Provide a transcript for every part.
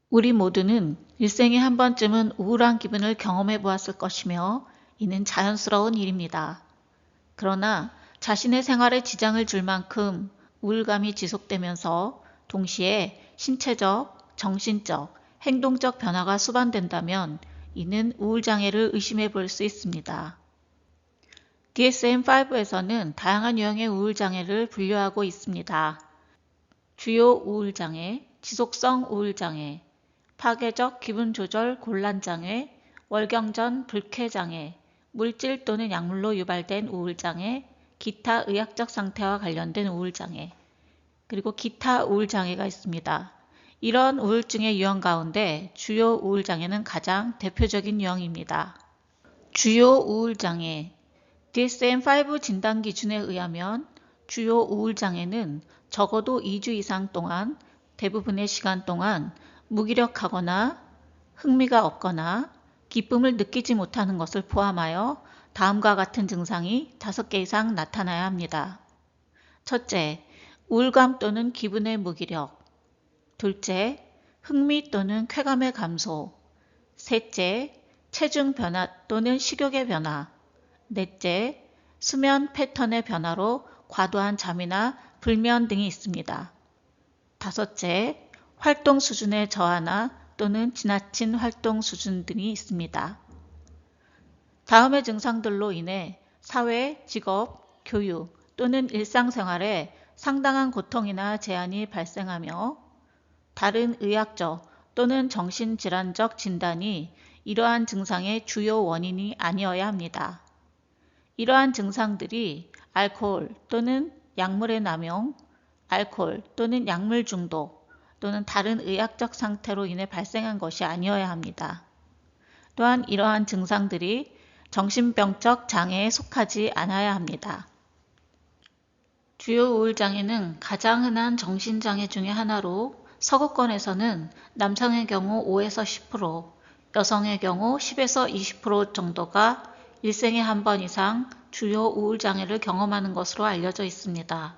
우리 모두는 일생에 한 번쯤은 우울한 기분을 경험해 보았을 것이며 이는 자연스러운 일입니다. 그러나 자신의 생활에 지장을 줄 만큼 우울감이 지속되면서 동시에 신체적, 정신적, 행동적 변화가 수반된다면 이는 우울장애를 의심해 볼 수 있습니다. DSM-5에서는 다양한 유형의 우울장애를 분류하고 있습니다. 주요 우울장애, 지속성 우울장애, 파괴적 기분조절 곤란장애, 월경전 불쾌장애, 물질 또는 약물로 유발된 우울장애, 기타 의학적 상태와 관련된 우울장애, 그리고 기타 우울장애가 있습니다. 이런 우울증의 유형 가운데 주요 우울장애는 가장 대표적인 유형입니다. 주요 우울장애 DSM-5 진단 기준에 의하면 주요 우울장애는 적어도 2주 이상 동안 대부분의 시간 동안 무기력하거나 흥미가 없거나 기쁨을 느끼지 못하는 것을 포함하여 다음과 같은 증상이 5개 이상 나타나야 합니다. 첫째, 우울감 또는 기분의 무기력. 둘째, 흥미 또는 쾌감의 감소. 셋째, 체중 변화 또는 식욕의 변화. 넷째, 수면 패턴의 변화로 과도한 잠이나 불면 등이 있습니다. 다섯째, 활동 수준의 저하나 또는 지나친 활동 수준 등이 있습니다. 다음의 증상들로 인해 사회, 직업, 교육 또는 일상생활에 상당한 고통이나 제한이 발생하며 다른 의학적 또는 정신질환적 진단이 이러한 증상의 주요 원인이 아니어야 합니다. 이러한 증상들이 알코올 또는 약물의 남용, 알코올 또는 약물 중독 또는 다른 의학적 상태로 인해 발생한 것이 아니어야 합니다. 또한 이러한 증상들이 정신병적 장애에 속하지 않아야 합니다. 주요 우울장애는 가장 흔한 정신장애 중의 하나로 서구권에서는 남성의 경우 5에서 10%, 여성의 경우 10에서 20% 정도가 일생에 한 번 이상 주요 우울장애를 경험하는 것으로 알려져 있습니다.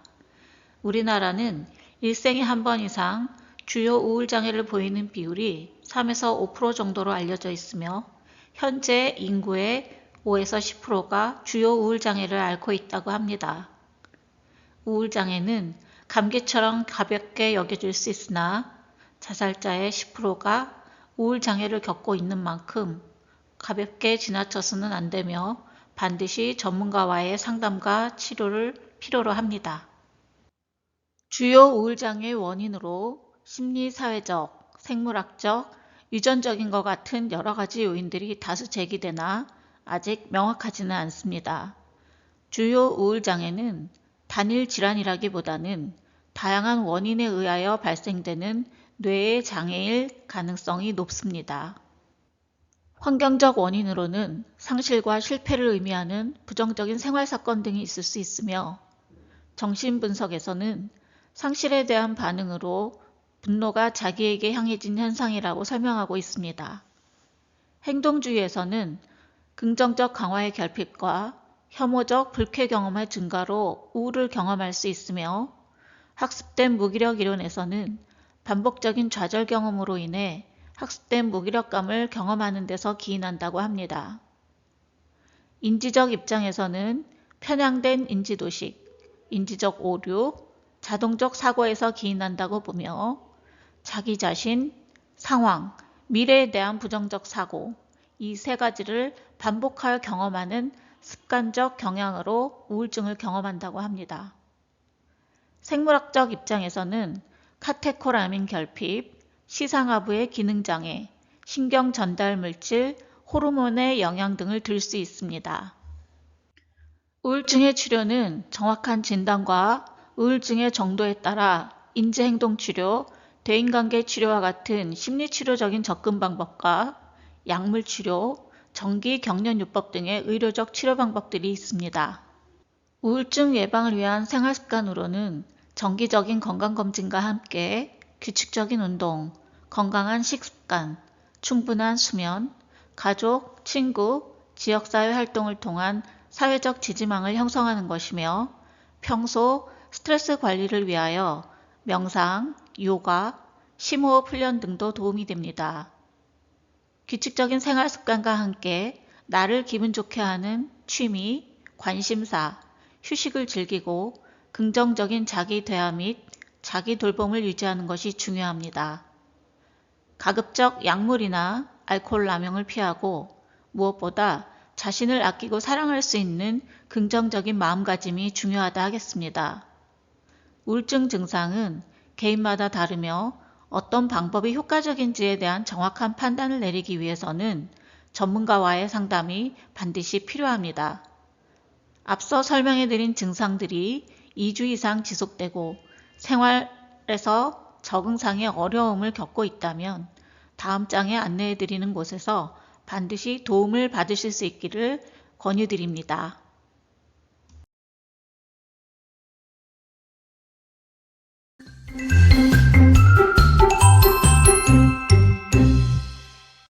우리나라는 일생에 한 번 이상 주요 우울장애를 보이는 비율이 3에서 5% 정도로 알려져 있으며 현재 인구의 5에서 10%가 주요 우울장애를 앓고 있다고 합니다. 우울장애는 감기처럼 가볍게 여겨질 수 있으나 자살자의 10%가 우울장애를 겪고 있는 만큼 가볍게 지나쳐서는 안 되며 반드시 전문가와의 상담과 치료를 필요로 합니다. 주요 우울장애의 원인으로 심리, 사회적, 생물학적, 유전적인 것 같은 여러 가지 요인들이 다수 제기되나 아직 명확하지는 않습니다. 주요 우울장애는 단일 질환이라기보다는 다양한 원인에 의하여 발생되는 뇌의 장애일 가능성이 높습니다. 환경적 원인으로는 상실과 실패를 의미하는 부정적인 생활사건 등이 있을 수 있으며 정신분석에서는 상실에 대한 반응으로 분노가 자기에게 향해진 현상이라고 설명하고 있습니다. 행동주의에서는 긍정적 강화의 결핍과 혐오적 불쾌 경험의 증가로 우울을 경험할 수 있으며 학습된 무기력 이론에서는 반복적인 좌절 경험으로 인해 학습된 무기력감을 경험하는 데서 기인한다고 합니다. 인지적 입장에서는 편향된 인지도식, 인지적 오류, 자동적 사고에서 기인한다고 보며 자기 자신, 상황, 미래에 대한 부정적 사고, 이 세 가지를 반복하여 경험하는 습관적 경향으로 우울증을 경험한다고 합니다. 생물학적 입장에서는 카테코라민 결핍, 시상하부의 기능장애, 신경전달물질, 호르몬의 영향 등을 들 수 있습니다. 우울증의 치료는 정확한 진단과 우울증의 정도에 따라 인지행동치료, 대인관계 치료와 같은 심리치료적인 접근 방법과 약물치료, 정기경련요법 등의 의료적 치료 방법들이 있습니다. 우울증 예방을 위한 생활습관으로는 정기적인 건강검진과 함께 규칙적인 운동, 건강한 식습관, 충분한 수면, 가족, 친구, 지역사회 활동을 통한 사회적 지지망을 형성하는 것이며 평소 스트레스 관리를 위하여 명상, 요가, 심호흡 훈련 등도 도움이 됩니다. 규칙적인 생활 습관과 함께 나를 기분 좋게 하는 취미, 관심사, 휴식을 즐기고 긍정적인 자기 대화 및 자기 돌봄을 유지하는 것이 중요합니다. 가급적 약물이나 알코올 남용을 피하고 무엇보다 자신을 아끼고 사랑할 수 있는 긍정적인 마음가짐이 중요하다 하겠습니다. 우울증 증상은 개인마다 다르며 어떤 방법이 효과적인지에 대한 정확한 판단을 내리기 위해서는 전문가와의 상담이 반드시 필요합니다. 앞서 설명해드린 증상들이 2주 이상 지속되고 생활에서 적응상의 어려움을 겪고 있다면 다음 장에 안내해드리는 곳에서 반드시 도움을 받으실 수 있기를 권유드립니다.